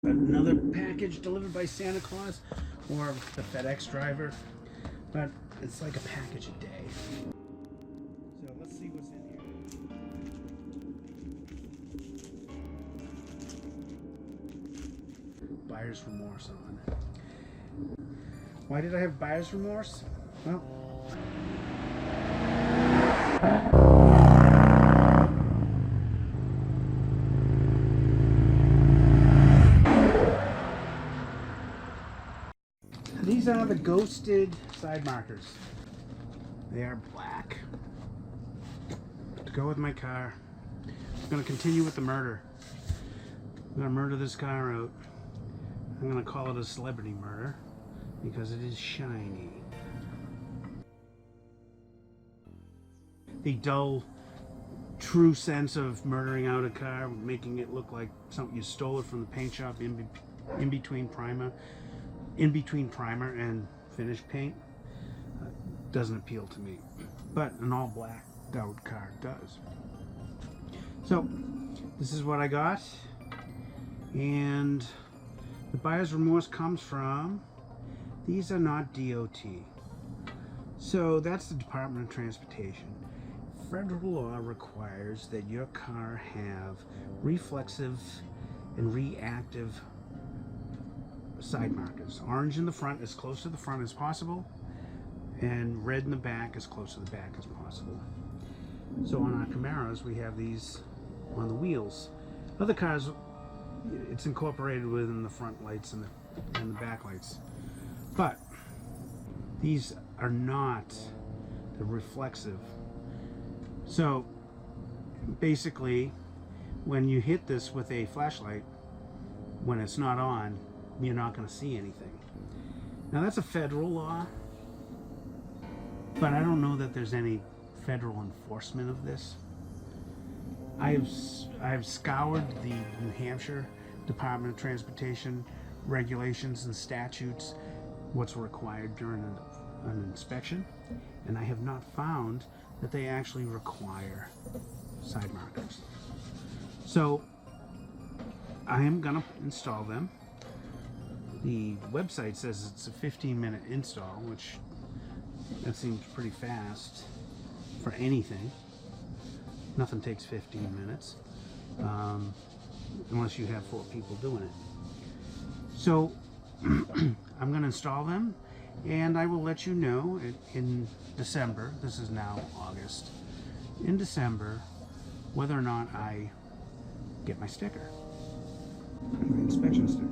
Another package delivered by Santa Claus or the FedEx driver, but it's like a package a day. So let's see what's in here. Buyer's remorse on it. Why did I have buyer's remorse? Well, these are the ghosted side markers. They are black. To go with my car. I'm going to continue with the murder. I'm going to murder this car out. I'm going to call it a celebrity murder because it is shiny. The dull, true sense of murdering out a car, making it look like something you stole it from the paint shop in between primer and finished paint, doesn't appeal to me. But an all black out car does. So this is what I got, and the buyer's remorse comes from, these are not DOT. So that's the Department of Transportation. Federal law requires that your car have reflexive and reactive side markers. Orange in the front, as close to the front as possible, and red in the back, as close to the back as possible. So on our Camaros, we have these on the wheels. Other cars, it's incorporated within the front lights and the back lights. But these are not the reflexive. So basically, when you hit this with a flashlight, when it's not on, you're not going to see anything. Now that's a federal law, but I don't know that there's any federal enforcement of this. I have scoured the New Hampshire Department of Transportation regulations and statutes, what's required during an inspection, and I have not found that they actually require side markers. So I am gonna install them. The website says it's a 15-minute install, which that seems pretty fast for anything. Nothing takes 15 minutes, unless you have 4 people doing it. So I'm going to install them, and I will let you know in December, this is now August, in December, whether or not I get my sticker, my inspection sticker.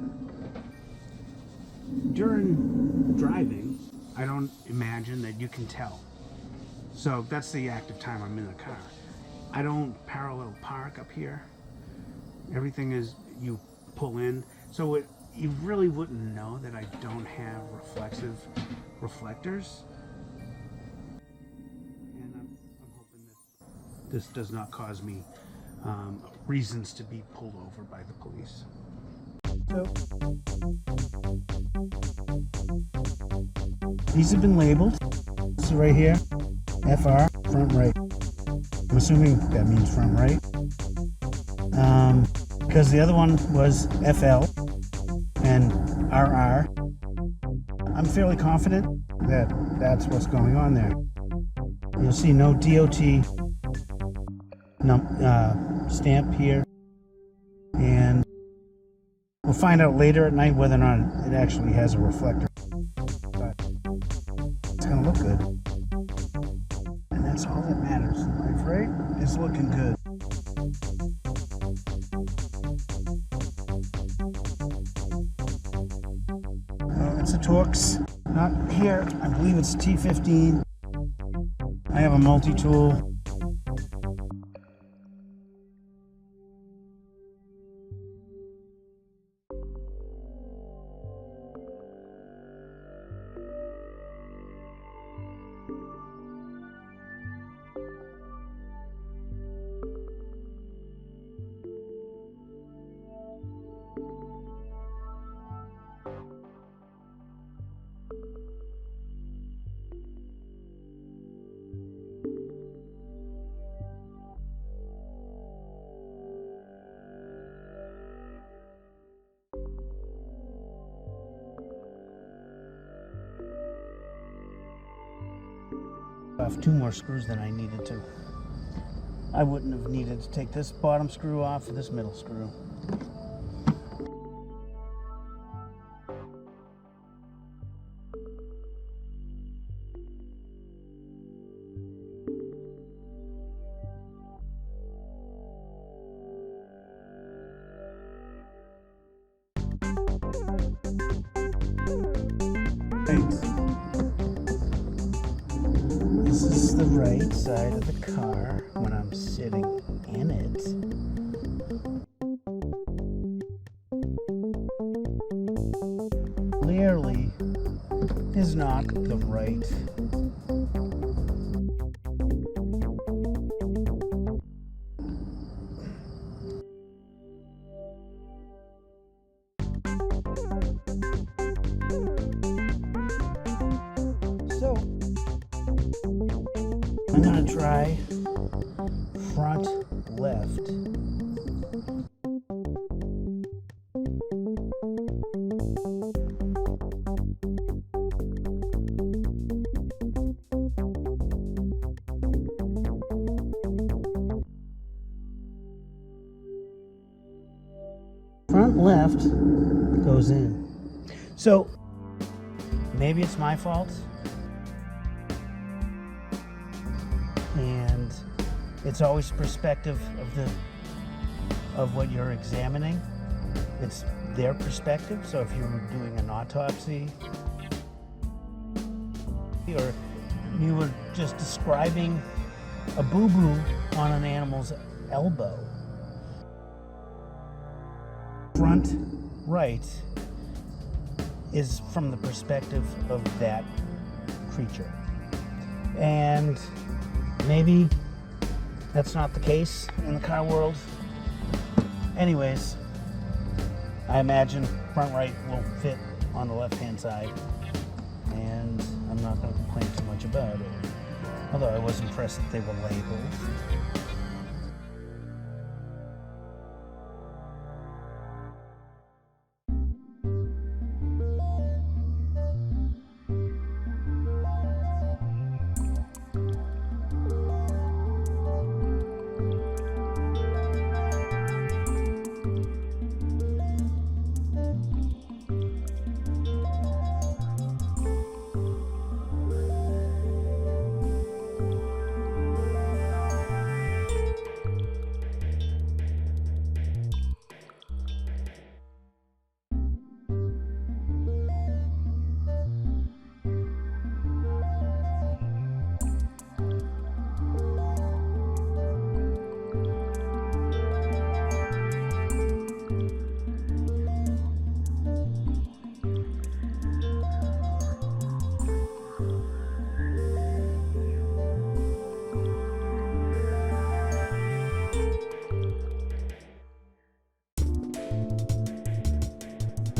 During driving, I don't imagine that you can tell. So that's the active time I'm in the car. I don't parallel park up here. Everything is, you pull in. So you really wouldn't know that I don't have reflective reflectors. And I'm hoping that this does not cause me reasons to be pulled over by the police. So these have been labeled. This is right here, FR, front right. I'm assuming that means front right. Because the other one was FL and RR. I'm fairly confident that that's what's going on there. You'll see no DOT stamp here. And we'll find out later at night whether or not it actually has a reflector. But it's going to look good. And that's all that matters. My freight is looking good. It's a Torx. Not here. I believe it's T15. I have a multi-tool. off 2 more screws than I needed to. I wouldn't have needed to take this bottom screw off or this middle screw. This is the right side of the car when I'm sitting in it. Clearly is not the right. So I'm going to try front left. Front left goes in. So maybe it's my fault. And it's always perspective of what you're examining. It's their perspective. So if you're doing an autopsy or you were just describing a boo-boo on an animal's elbow, front right is from the perspective of that creature. And maybe that's not the case in the car world. Anyways, I imagine front right will fit on the left-hand side, and I'm not going to complain too much about it. Although I was impressed that they were labeled.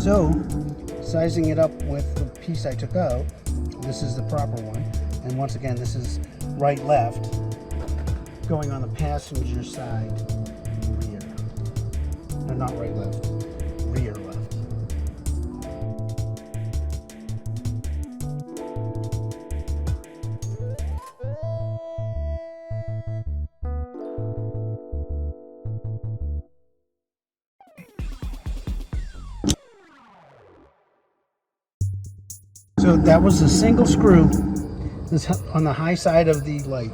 So, sizing it up with the piece I took out, this is the proper one. And once again, this is right-left, going on the passenger side rear. No, not right-left, rear-left. So that was a single screw. This on the high side of the light.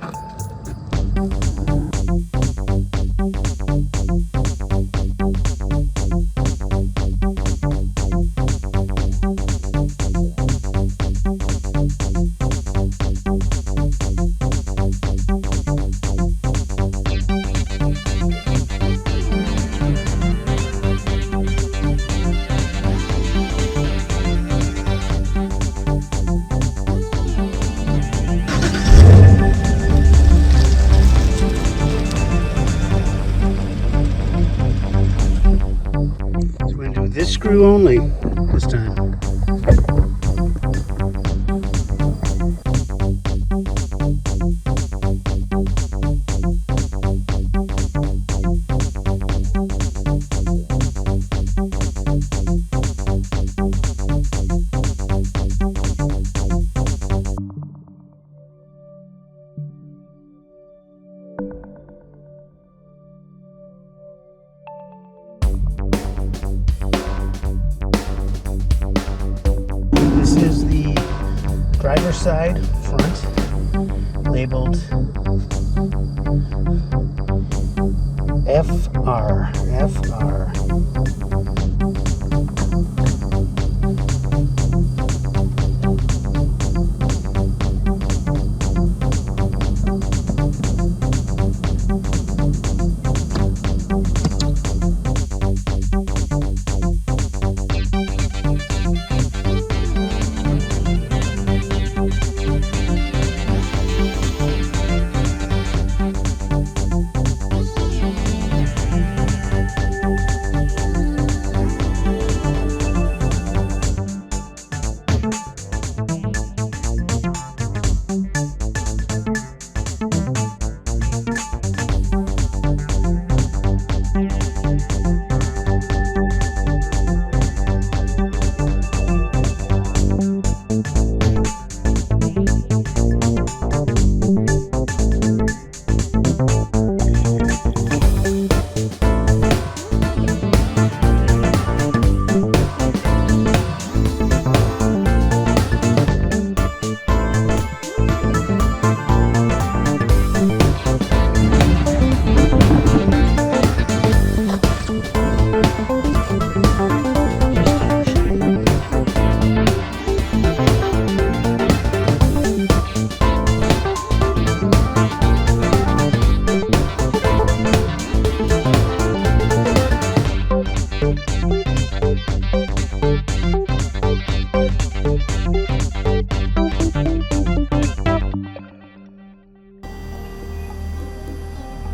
This screw only this time. driver's side front, labeled FR.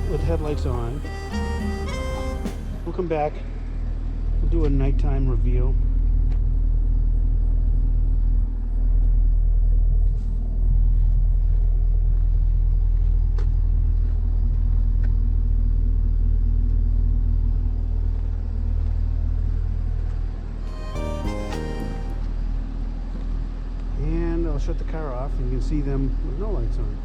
With headlights on. We'll come back. We'll do a nighttime reveal. And I'll shut the car off and you can see them with no lights on.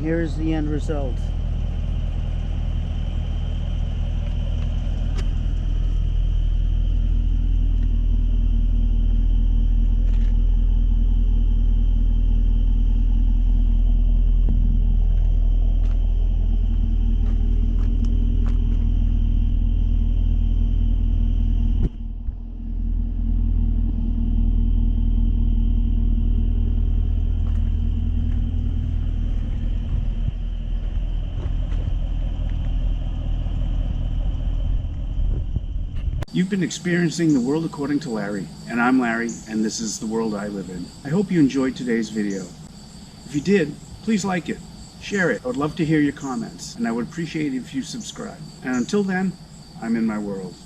Here's the end result. You've been experiencing the world according to Larry, and I'm Larry, and this is the world I live in. I hope you enjoyed today's video. If you did, please like it, share it. I would love to hear your comments, and I would appreciate it if you subscribe. And until then, I'm in my world.